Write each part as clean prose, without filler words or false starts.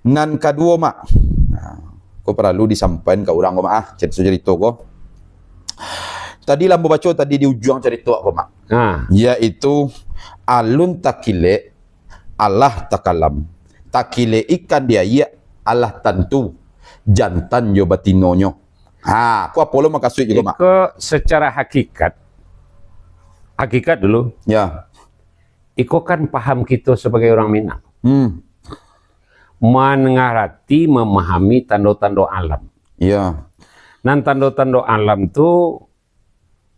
Nan kedua mak, kau perlu disampaikan ke orang kau mak, cerita kau. Tadi lampu baca tadi di ujung cerita kau mak, yaitu alun takile Allah takalam, takile ikan dia ya Allah tentu jantan yo batinonyo. Aku apa lo makasih juga mak? Secara hakikat dulu. Ya. Iko kan paham kita sebagai orang Minang. Mengerti, memahami tanda-tanda alam. Ya. Dan tanda-tanda alam tu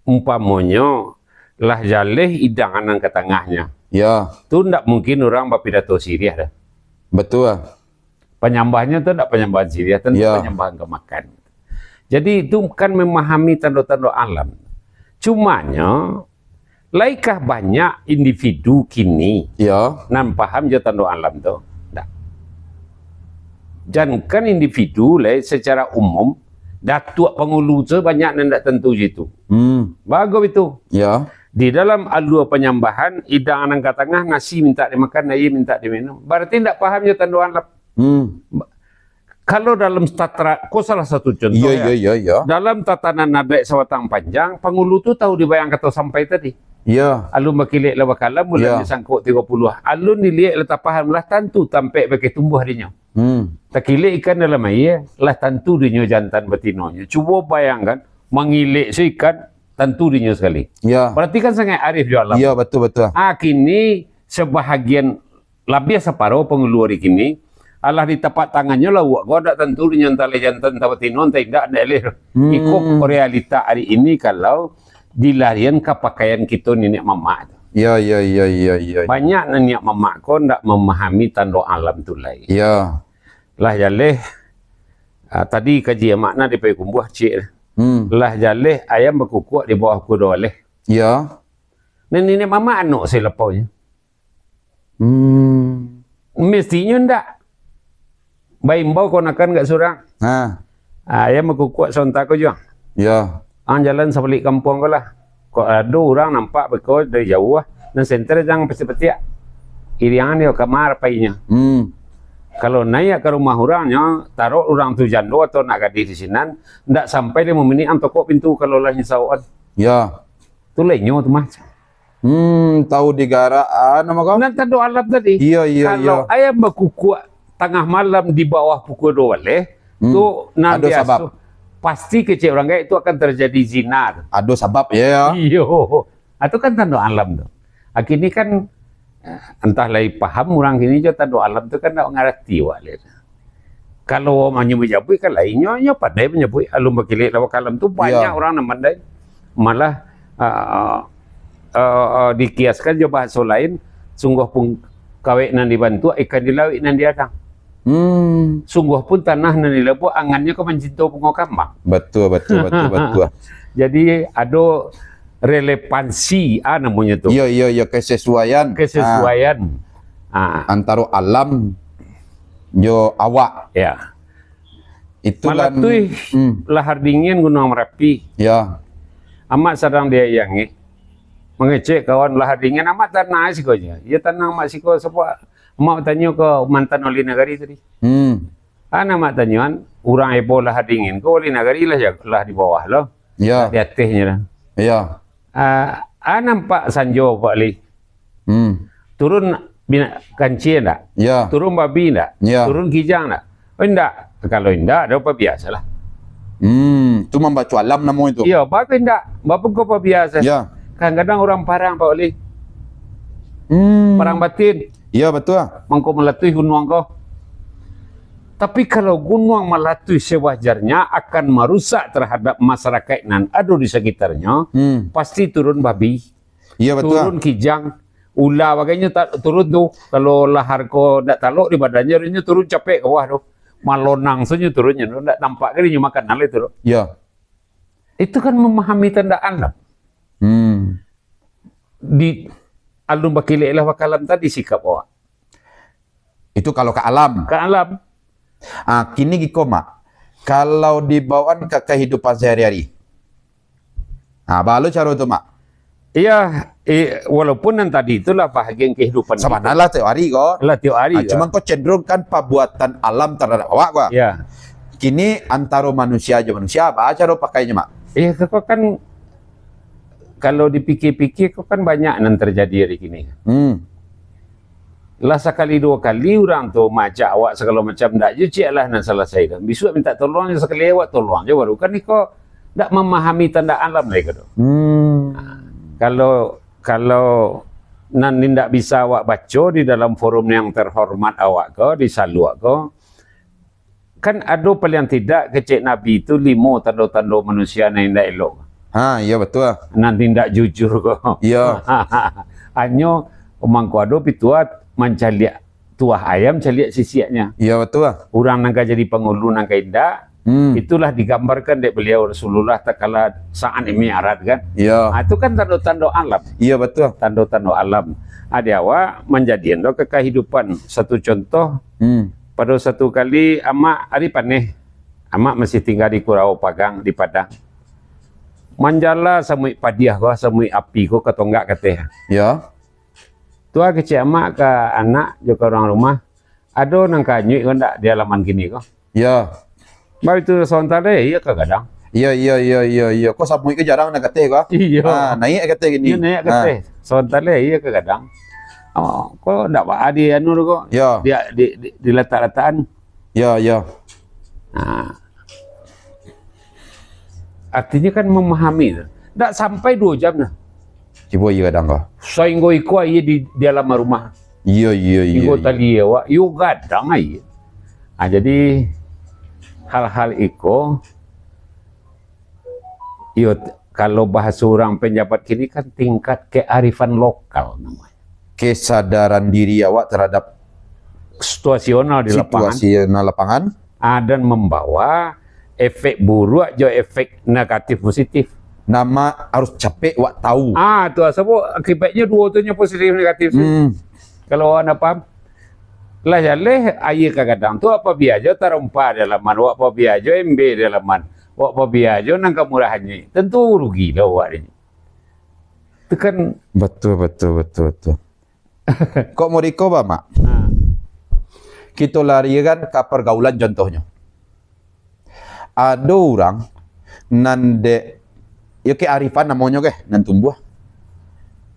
umpamanya lah jaleh idangan ke tengahnya. Ya. Tu ndak mungkin orang berpidato Siriah dah. Betul. Penyambahannya tu ndak penyambahan Siriah, tentu penyambahan kemakan. Jadi itu kan memahami tanda-tanda alam. Cumanya laikah banyak individu kini nan paham je tanda alam tu. Tak. Dan kan individu secara umum datuk pengulu tu banyak nan tak tentu situ. Bagus itu. Ya. Di dalam alur penyambahan idang angkat tengah nasi minta dimakan, nasi minta diminum. Berarti tak paham je tanda alam. Kalau dalam tata, kau salah satu contoh ya. Dalam tatanan nadek sawatang panjang, pengulu tu tahu dibayang kata sampai tadi. Ya. Alun bakilik lah bakalam, bulan disangkut 30. Alun dilihat letak paham lah tentu tampak bagi tumbuh harinya. Takilik ikan dalam air, lah tentu dinya jantan betinonya. Cuba bayangkan, mengilik ikan, tentu dinya sekali. Ya. Berarti kan sangat arif di alam. Ya, betul-betul. Kini sebahagian, lebih separuh pengulu hari kini, Allah di tapak tangannya lah, gua tak tentu dinyantale jantan tabatinon, tidak ada leh. Ikut realita hari ini kalau dilarian ke pakaian kita nenek mama. Ya. Banyak nenek mama kau tak memahami tanda alam tu lain. Ya. Lah jaleh, tadi kaji makna di kumbuh cik. Lah jaleh ayam berkukuk di bawah kuda leh. Ya. Nenek mama anak saya lepaunya. Mestinya ndak. Baimbau kau nakan gak surang. Ayam berkukuk sontak kau juang. Ya. Jalan sebalik kampung kau lah. Kau ada orang nampak berkau dari jauh lah. Dan senter jangan peti-peti. Iriangan dia kamar painya. Kalau naik ke rumah orangnya, taruh orang tu jando atau nak gadis di sini, ndak sampai 5 menit antok pintu kalau lah nyesauan. Ya. Tu lainnya tu mas. Tahu digaraan nama kau? Nanti doa alam tadi. Iya. Kalau ayam berkukuk tengah malam di bawah pukul 2 tu nanti ada sebab. Pasti kecil orang kayak itu akan terjadi zina. Ada sebab ya. Iyo. Itu kan tanda alam tu. Akhirnya kan entah lagi paham orang kini je tanda alam tu kan tak ngerti wale. Kalau menyebut jabui kan lainnya pandai menyebut alum bakilik lawak alam tu banyak orang yang pandai. Malah dikiaskan je bahasa lain sungguh pun kawek nan dibantu ikan di laut nan diadang. Sungguh pun tanah nan dilebu angannya ke mencinta bunga kambang. Betul. Jadi ada relevansi namanya tu. Iya kesesuaian antara alam jo awak. Ya. Itu Malatui lahar dingin Gunung Merapi. Ya. Amat sedang dia yang mengecek kawan lahar dingin amat tanah sikonya. Ya tanah amat siko sebab mak tanya ke mantan wali negari tadi. Anak tanyaan orang ebo lahar dingin ke wali negari lah di bawah loh. Ya. Di atasnya lah. Ya. Nampak Sanjo Pak Li. Turun kancil tak? Ya. Turun babi tak? Ya. Turun kijang tak? Oh enggak. Kalau enggak, ada apa biasa lah. Itu membaca alam nama itu. Iya, bagus enggak? Bapak kau apa biasa? Ya. Kadang-kadang orang parang Pak Li. Parang batin. Iya betul. Mangkau melatui gunung kau. Tapi kalau gunung melatui sewajarnya akan merusak terhadap masyarakat nan ada di sekitarnya, pasti turun babi. Iya betul. Turun kijang, ular bagainya turun tu. Kalau lahar kau tak taluk di badannya, dia turun capek ke bawah tu. Malonang saja turunnya, tak nampak ke dia makan hal itu. Iya. Itu kan memahami tanda alam. Di alun bakilik lah bakalam tadi sikap awak. Itu kalau ke alam. Ke alam. Kini giko mak, kalau dibawaan ke kehidupan sehari-hari, balu cara itu mak. Iya, walaupun yang tadi itulah bahagian kehidupan Sama kita. lah teori kok. Lah teori. Cuman kok cenderung kan perbuatan alam terhadap awak kok. Ya. Kini antara manusia aja manusia apa cara pakainya mak? Iya, kok kan kalau dipikir-pikir kok kan banyak yang terjadi hari ini. Lah sekali dua kali orang tu macam awak segala macam dak je cik lah nak selesaikan. Besok minta tolong je sekali awak tolong je baru kan ni kok dak memahami tanda alam mereka tu. Kalau nan tidak bisa awak baca di dalam forum yang terhormat awak ko di Saluak ko, kan ada paling tidak kecik Nabi itu 5 tanda-tanda manusia yang tidak elok. Iya betul. Nan tidak jujur ko. Iya. Hanya omang ko ada pituat mencaliak tuah ayam caliak sisiaknya. Iya betul. Orang nangka jadi pengulu nangka indah. Itulah digambarkan dari beliau Rasulullah takala saat ini arat kan. Iya. Itu kan tanda-tanda alam. Iya betul. Tanda-tanda alam. Ada awak menjadikan ke kehidupan. Satu contoh, pada satu kali amak aripan nih, amak masih tinggal di Kurau Pagang di Padang. Manjala samui padiah ko, samui api ko ketonggak kateh. Ya. Tua kecil amak ke anak juga orang rumah. Ada nang kanyui ko ndak di halaman gini ko. Ya. Baru itu sementara iya ke kadang. Iya. Kok sabui ke jarang nak kate kok? Iya. Naik kate gini. Iya naik kate. Sementara iya ke kadang. Oh, kok ndak ada anu kok. Ya. Dia di letak-letakan. Ya. Nah. Artinya kan memahami. Ndak sampai 2 jam dah. Cibo iya kadang kok. Sainggo iko iya di dalam rumah. Iya. Inggo tali awak, yo gadang ai. Jadi hal-hal iko yo kalau bahasa orang penjabat kini kan tingkat kearifan lokal namanya. Kesadaran diri awak terhadap Situasional di lapangan. situasional lapangan. Dan membawa efek buruk atau efek negatif positif. Nama harus capek awak tahu. Tu sebab akibatnya dua-duanya positif negatif sih. Kalau anda paham. Lah jaleh air kadang tu apa biajo tarumpa dalaman, wak apa biajo MB dalaman, wak apa biajo nang kemurahannya. Tentu rugi lah awak ini. Itu kan Betul. Kok mau riko ba mak? Kita lari kan ke pergaulan contohnya. Ada orang nande ya kearifan namanya ke nan tumbuh.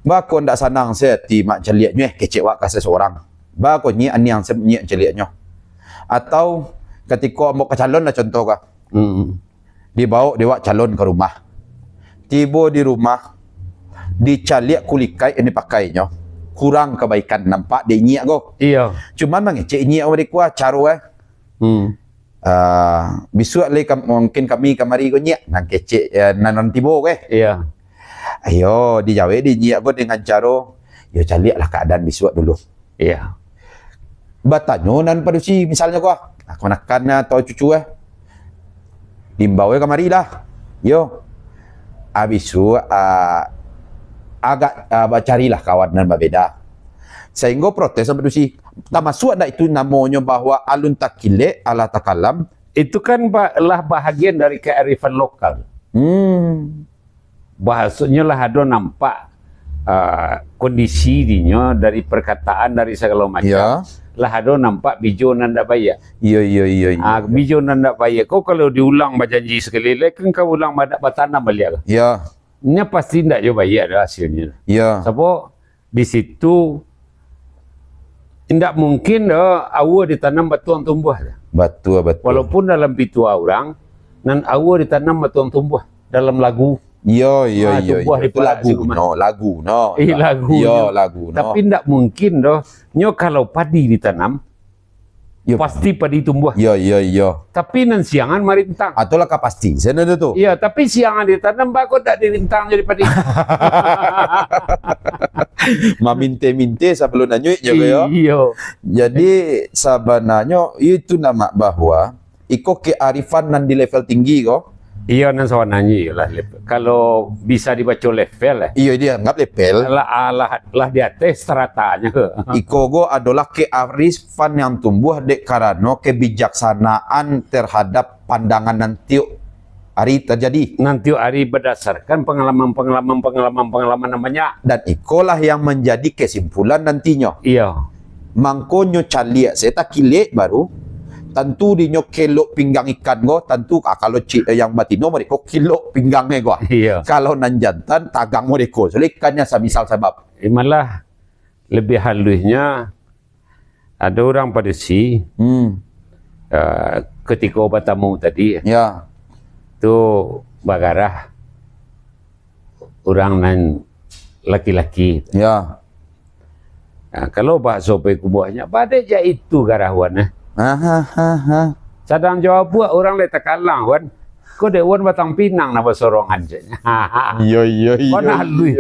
Bako ndak sanang saya ti mak celiaknya kecewa ke seseorang. Bako nyi an yang nyi celiaknya. Atau ketika mau ke calon lah contoh kah. Dibawa dewa calon ke rumah. Tiba di rumah dicaliak kulikai ini pakainya. Kurang kebaikan nampak dia nyiak go. iya. Cuman mengecek nyiak awak kuah caro besok le mungkin kami kamari ko nyiak nang kecek nan tibo ke. Iya. Ayo dijawe di nyiak go dengan caro yo caliaklah keadaan besok dulu. Iya. Batanyo nan padusi misalnya kuah keponakan atau cucu dimbawe kamari lah. Yo. Abisu agak carilah kawan dan berbeda. Sehingga protes sama padusi. Termasuk ada itu namanya bahwa alun takile ala takalam. Itu kan lah bahagian dari kearifan lokal. Bahasanya lah ada nampak kondisi dinya dari perkataan dari segala macam. Ya. Lah ada nampak bijo nanda bayar. Iya. Bijo nanda bayar. Kau kalau diulang berjanji sekali lagi kan kau ulang badak batanam balik. Ya. Nya pasti tidak coba bayar dah hasilnya. Ya. Sebab di situ tidak mungkin awa ditanam batuang tumbuh. Betul. Walaupun dalam pitua orang nan awa ditanam batuang tumbuh dalam lagu. Iya. Tumbuh di Itu lagu. Lagu. Lagu. Iya, lagu. Tapi tidak mungkin nyo kalau padi ditanam Yo. pasti padi tumbuh. Iya. Tapi nan siangan mari rintang. Atulah ka pasti. Sana tu. Iya, tapi siangan ditanam bakal tak dirintang jadi padi. Maminte sebelum nanyuk juga ya. Iya. Jadi sebenarnya itu nama bahwa iko kearifan nan di level tinggi kok. Iya nan sawananya lah. Kalau bisa dibaca level Iya dia anggap level. lah di atas stratanya. Iko go adalah kearifan yang tumbuh dek karena kebijaksanaan terhadap pandangan nanti hari terjadi. Nanti hari berdasarkan pengalaman namanya. Dan ikolah yang menjadi kesimpulan nantinya. Iya. Mangkonyo calia saya tak kilek baru. Tentu dinyo kelok pinggang ikan go. Tentu kalau yang batino mereka kilok pinggangnya go. Iya. Kalau nan jantan tagang mereka. So ikannya semisal sebab. Malah lebih halusnya ada orang pada ketika obat tamu tadi. Ya. Tu bagarah orang nan laki-laki. Ya. Nah, kalau bakso pe kubuahnya, badai je itu garahuan. Sadang jawab buat orang le takalang wan. Ko de wan batang pinang na basorongan je. Iya. Mana alui.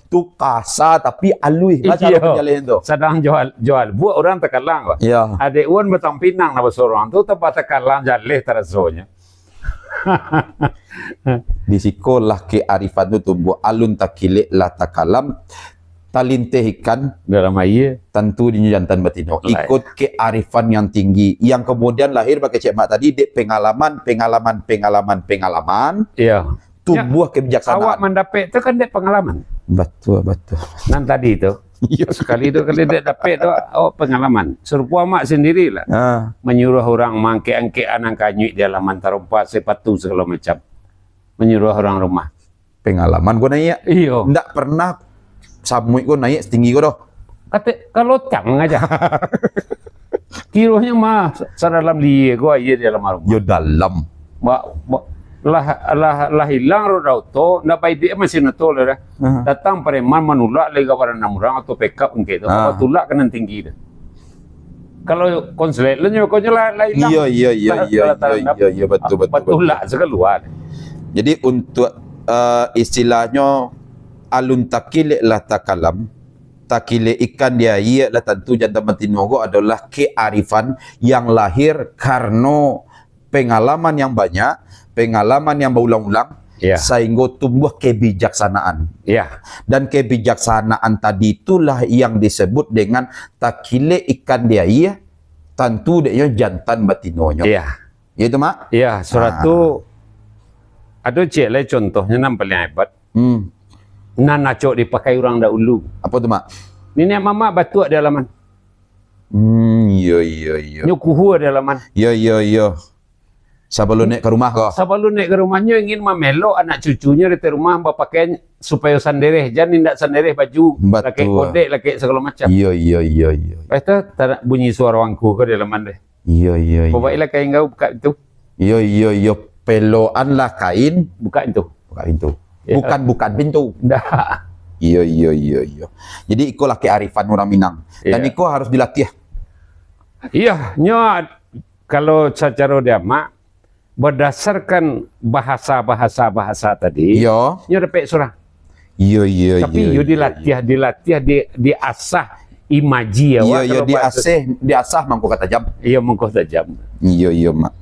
Tu kasa tapi alui. Macam penjalian tu. Sedang jual buat orang takalang. Ya. Ada wan batang pinang na basorongan tu tempat takalang jaleh terasonya. Di sekolah kearifan itu tumbuh alun takile la takalam talinteh ikan dalam air tentu di jantan batino ikut kearifan yang tinggi yang kemudian lahir pakai Cik Mak tadi dek pengalaman. Iya. Tumbuh kebijaksanaan. Awak mendapat itu kan dek pengalaman. Betul. Nan tadi itu. Sekali itu kali dia dapat tu pengalaman. Serupa mak sendirilah. Menyuruh orang mangke-angke anak kanyuik di halaman tarumpa sepatu segala macam. Menyuruh orang rumah. Pengalaman gua naik. Iyo. Ndak pernah samuik gua naik setinggi gua doh. Kata kalau cang aja. Kirohnya mah sadalam dia gua iya di dalam rumah. Yo dalam. Lah hilang roda auto, ndak baik dia masih nato lah. Datang preman menulak lega pada 6 orang atau pick up engke itu. Apa tulak kanan tinggi dah. Kalau konsulat lainnya kau lah hilang. Iya betul. Tulak sekeluar. Jadi untuk istilahnya alun takile lah takalam. Takile ikan dia iya lah tentu jantan batinogo adalah kearifan yang lahir karena pengalaman yang banyak, pengalaman yang berulang-ulang, sehingga tumbuh kebijaksanaan. Dan kebijaksanaan tadi itulah yang disebut dengan takile ikan dia iya, tentu dia jantan batinonya. Itu mak? Iya, surat tu ada cek contohnya nam paling hebat. Nan acok dipakai orang dahulu. Apa tu mak? Nenek mama batu di halaman. Iya. Nyukuhu di halaman. Iya. Sebelum naik ke rumah kau? Sebelum naik ke rumahnya ingin memelo anak cucunya di rumah berpakaian supaya sandereh. Jangan tidak sandereh baju. Laki kodek, laki segala macam. Iya. Lepas itu bunyi suara wangku ke di halaman deh. Iya. Baiklah kain kau buka itu. Iya. Peloan lah kain. Buka itu. Bukan pintu. Dah. Iya. Jadi ikolah kearifan orang Minang. Dan iko harus dilatih. Iya. Kalau secara dia mak berdasarkan bahasa tadi, nyo dapat surah. Iya. Tapi yo dilatih, diasah imaji ya. Iya, diasah mangko kata jam. Iya, mangko kata jam. Iya, mak.